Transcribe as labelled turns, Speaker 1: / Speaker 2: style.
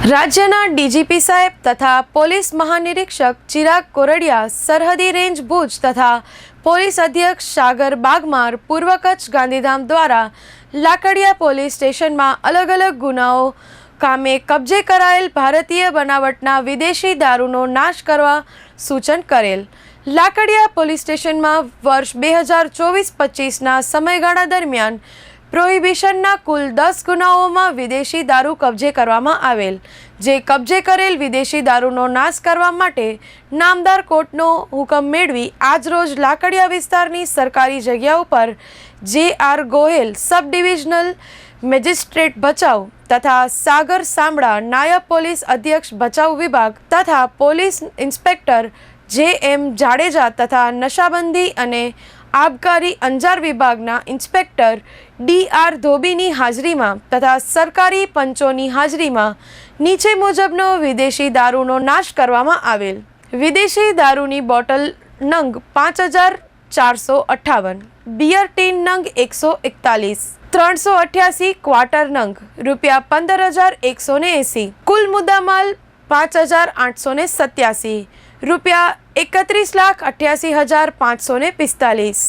Speaker 1: રાજ્યના ડીજીપી સાહેબ તથા પોલીસ મહાનિરીક્ષક ચિરાગ કોરડિયા, સરહદી રેન્જ ભુજ તથા પોલીસ અધ્યક્ષ સાગર બાગમાર, પૂર્વ કચ્છ ગાંધીધામ દ્વારા લાકડિયા પોલીસ સ્ટેશનમાં અલગ અલગ ગુનાઓ કામે કબજે કરાયેલ ભારતીય બનાવટના વિદેશી દારૂનો નાશ કરવા સૂચન કરેલ. લાકડિયા પોલીસ સ્ટેશનમાં વર્ષ 2024-25ના સમયગાળા દરમિયાન પ્રોહિબિશનના કુલ 10 ગુનાઓમાં વિદેશી દારૂ કબજે કરવામાં આવેલ. જે કબજે કરેલ વિદેશી દારૂનો નાશ કરવા માટે નામદાર કોર્ટનો હુકમ મેળવી આજરોજ લાકડિયા વિસ્તારની સરકારી જગ્યા ઉપર J R. Gohel, sub divisional magistrate Bhachau તથા સાગર સામડા, નાયબ પોલીસ અધ્યક્ષ ભચાઉ વિભાગ તથા પોલીસ ઇન્સ્પેક્ટર જે.એમ. જાડેજા તથા નશાબંધી અને આબકારી અંજાર વિભાગના ઇન્સ્પેક્ટર ડી.આર. ધોબીની હાજરીમાં તથા સરકારી પંચોની હાજરીમાં નીચે મુજબનો વિદેશી દારૂનો નાશ કરવામાં આવેલ. વિદેશી દારૂની બોટલ નંગ 5458, બિયર ટીન નંગ 141, 388 ક્વાર્ટર નંગ ₹15,180, કુલ મુદ્દામાલ ₹5,887, ₹31,88,545.